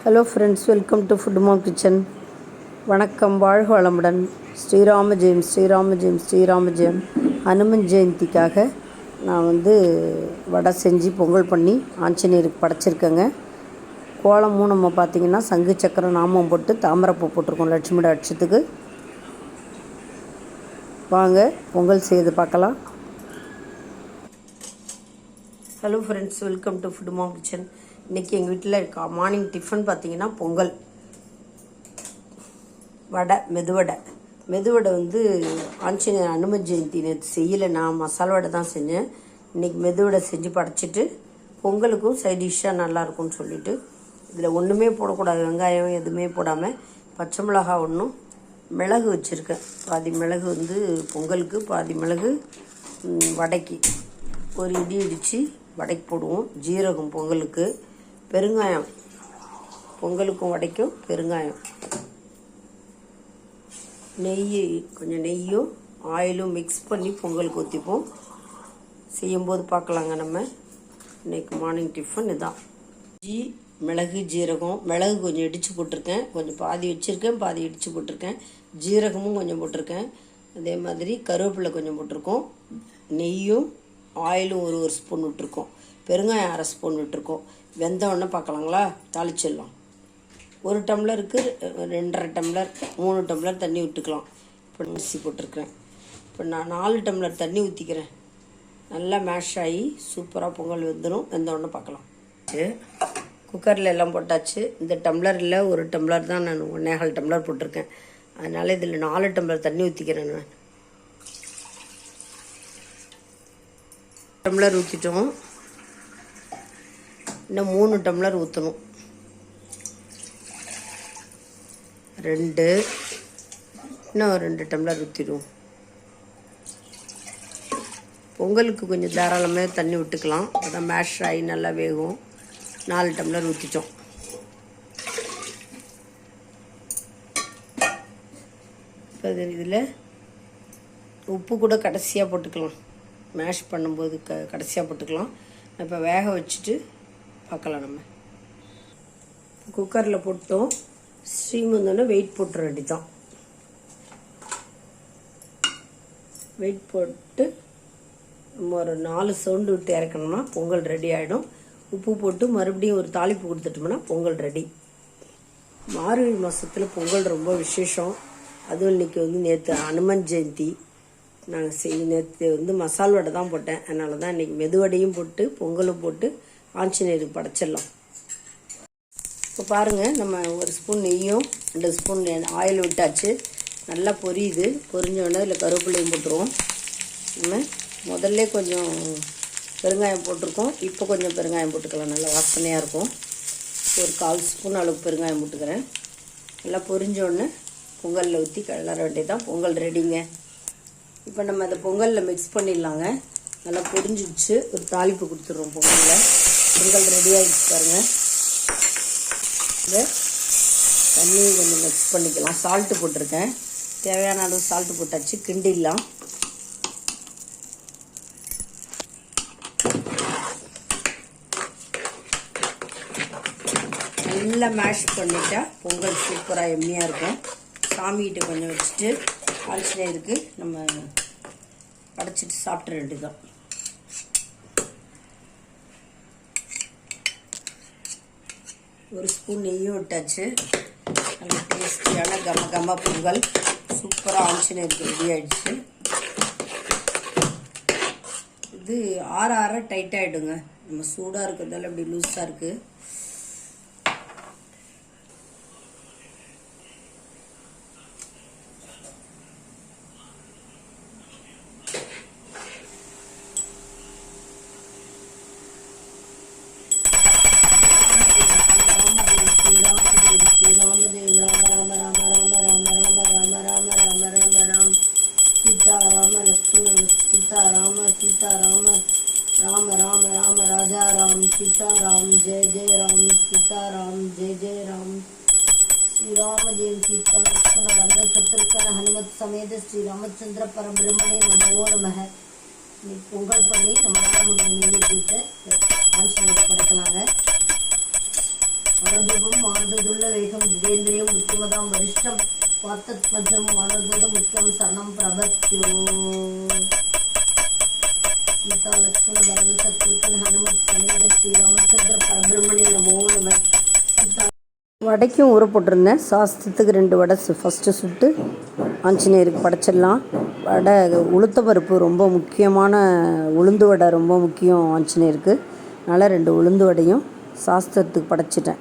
Hello friends, welcome to food mom kitchen. வணக்கம், வாழ்க வளமுடன். ஸ்ரீராம ஜெயம் ஸ்ரீராம ஜெயம் ஸ்ரீராம ஜெயம். ஹனுமன் ஜெயந்திக்காக நான் வடை செஞ்சு பொங்கல் பண்ணி ஆஞ்சநேயருக்கு படைச்சிருக்கேங்க. கோலமும் நம்ம பார்த்திங்கன்னா சங்கு சக்கரம் நாமம் போட்டு தாமரைப்பூ போட்டிருக்கோம் லட்சுமியோட அட்சத்துக்கு. வாங்க பொங்கல் செய்து பார்க்கலாம். Hello friends, welcome to food mom kitchen. இன்றைக்கி எங்கள் வீட்டில் மார்னிங் டிஃபன் பார்த்திங்கன்னா பொங்கல், வடை, மெதுவடை ஆஞ்சநேயர் ஹனுமன் ஜெயந்தி நேற்று செய்யலை. நான் மசாலா வடை தான் செஞ்சேன். இன்றைக்கி மெதுவடை செஞ்சு படைச்சிட்டு பொங்கலுக்கும் சைட் டிஷ்ஷாக நல்லாயிருக்கும்னு சொல்லிவிட்டு இதில் ஒன்றுமே போடக்கூடாது, வெங்காயம் எதுவுமே போடாமல் பச்சை மிளகா ஒன்றும் மிளகு வச்சுருக்கேன். பாதி மிளகு பொங்கலுக்கு, பாதி மிளகு வடைக்கு. ஒரு இடி இடித்து வடைக்கு போடுவோம். ஜீரகம் பொங்கலுக்கு, பெருங்காயம் பொங்கலுக்கும் வடைக்கும் பெருங்காயம், கொஞ்சம் நெய்யும் ஆயிலும் மிக்ஸ் பண்ணி பொங்கலுக்கு ஊற்றிப்போம். செய்யும்போது பார்க்கலாங்க. நம்ம இன்றைக்கி மார்னிங் டிஃபன் இதுதான். மிளகு, ஜீரகம். மிளகு கொஞ்சம் இடித்து போட்டிருக்கேன், கொஞ்சம் பாதி வச்சுருக்கேன், பாதி இடித்து போட்டிருக்கேன். ஜீரகமும் கொஞ்சம் போட்டிருக்கேன். அதே மாதிரி கருவேப்பிலை கொஞ்சம் போட்டிருக்கோம். நெய்யும் ஆயிலும் ஒரு ஸ்பூன் விட்டுருக்கோம். பெருங்காயம் 1/2 ஸ்பூன் விட்டுருக்கோம். வெந்தோடனே பார்க்கலாங்களா, தாளிச்சிடலாம். 1 டம்ளருக்கு 2.5 டம்ளர் 3 டம்ளர் தண்ணி விட்டுக்கலாம். இப்போ அரிசி போட்டிருக்கிறேன். இப்போ நான் 4 டம்ளர் தண்ணி ஊற்றிக்கிறேன். நல்லா மேஷ் ஆகி சூப்பராக பொங்கல் வெந்தோடனே பார்க்கலாம். குக்கரில் எல்லாம் போட்டாச்சு. இந்த டம்ளரில் 1 டம்ளர் தான் நான் 1.25 டம்ளர் போட்டிருக்கேன். அதனால் இதில் 4 டம்ளர் தண்ணி ஊற்றிக்கிறேன். நான் டம்ளர் ஊற்றிட்டோம். இன்னும் 3 டம்ளர் ஊற்றணும். 2, இன்னும் 2 டம்ளர் ஊற்றிடுவோம். பொங்கலுக்கு கொஞ்சம் தாராளமாக தண்ணி விட்டுக்கலாம், அதான் மேஷ் ஆகி நல்லா வேகும். 4 டம்ளர் ஊற்றிட்டோம். இப்போ இதில் உப்பு கூட கடைசியாக போட்டுக்கலாம். மேஷ் பண்ணும்போது கடைசியாக போட்டுக்கலாம். இப்போ வேக வச்சுட்டு பார்க்கலாம். நம்ம குக்கரில் போட்டோம். ஸ்டீம் வந்தோடனே வெயிட் போட்டுற வேண்டி தான். வெயிட் போட்டு நம்ம ஒரு 4 சவுண்டு விட்டு இறக்கணும்னா பொங்கல் ரெடி ஆகிடும். உப்பு போட்டு மறுபடியும் ஒரு தாளிப்பு கொடுத்துட்டோம்னா பொங்கல் ரெடி. மார்கழி மாதத்தில் பொங்கல் ரொம்ப விசேஷம். அதுவும் இன்றைக்கி நேற்று ஹனுமன் ஜெயந்தி. நாங்கள் நேற்று மசால் வடை தான் போட்டேன். அதனால தான் இன்றைக்கி மெதுவடையும் போட்டு பொங்கலும் போட்டு ஆஞ்சநேயருக்கு படைச்சிடலாம். இப்போ பாருங்கள், நம்ம 1 ஸ்பூன் நெய்யும் 2 ஸ்பூன் ஆயில் விட்டாச்சு. நல்லா பொரியுது. பொரிஞ்சோடனே இதில் கருவேப்பிலையும் போட்டுருவோம். நம்ம முதல்ல கொஞ்சம் பெருங்காயம் போட்டிருக்கோம். இப்போ கொஞ்சம் பெருங்காயம் போட்டுக்கலாம், நல்லா வாசனையாக இருக்கும். ஒரு 1/4 ஸ்பூன் அளவுக்கு பெருங்காயம் போட்டுக்கிறேன். நல்லா பொரிஞ்சோடனே பொங்கலில் ஊற்றி கிளற வேண்டியதான். பொங்கல் ரெடிங்க. இப்போ நம்ம அதை பொங்கலில் மிக்ஸ் பண்ணிடலாங்க. நல்லா பொரிஞ்சிடுச்சு. ஒரு தாளிப்பு கொடுத்துட்றோம் பொங்கலில். பொங்கல் ரெடி ஆகிடுச்சு பாருங்கள். இதை தண்ணி கொஞ்சம் மிக்ஸ் பண்ணிக்கலாம். சால்ட்டு போட்டிருக்கேன். தேவையான அளவு சால்ட்டு போட்டாச்சு. கிண்டிடலாம். நல்லா மேஷ் பண்ணிட்டா பொங்கல் சூப்பராக எம்மியாக இருக்கும். சாமிகிட்ட கொஞ்சம் வச்சுட்டு ஆஞ்சநேயருக்கு நம்ம படைச்சிட்டு சாப்பிட்ற வேண்டியதுதான். ஒரு ஸ்பூன் நெய்யும் விட்டாச்சு. நல்ல டேஸ்டியான கம பொங்கல் சூப்பராக ஆஞ்சநேயருக்கு ரெடி ஆகிடுச்சு. இது ஆற டைட்டாகிடுங்க. நம்ம சூடாக இருக்கிறதால அப்படி லூஸாக இருக்குது. राम राम राम राजा राम सीता राम जय जय राम सीता राम जय जय राम. श्री राम जय सीता लक्ष्मण भरत शत्रुघ्न हनुमत समेत श्री रामचंद्र परब्रह्मणे नमो नमः. பொங்கல் பண்ணி நம்மளால முடிஞ்ச நைவேத்தியத்தை ஆஞ்சநேயருக்கு படைக்கலாங்க. அனதூபம் மாறுதுள்ள வேகம் ஜிதேந்திரியம் புத்திமதாம் வரிஷ்டம் வாத்தத்மஜம் மானதூத முக்கியம் சரணம் பிரபத்யோ. சீதா லக்ஷ்மண பரத சத்ருகன் ஹனுமத் சமேத ஸ்ரீராமச்சந்திர பரபிரம்மணி நமோ நம. வடைக்கும் ஊற போட்டிருந்தேன். சாஸ்திரத்துக்கு 2 வடை ஃபஸ்ட்டு சுட்டு ஆஞ்சநேயருக்கு படைச்சிடலாம். வடை உளுத்த பருப்பு ரொம்ப முக்கியமான, உளுந்து வடை ரொம்ப முக்கியம் ஆஞ்சநேயருக்கு. அதனால் 2 உளுந்து வடையும் சாஸ்திரத்துக்கு படைச்சிட்டேன்.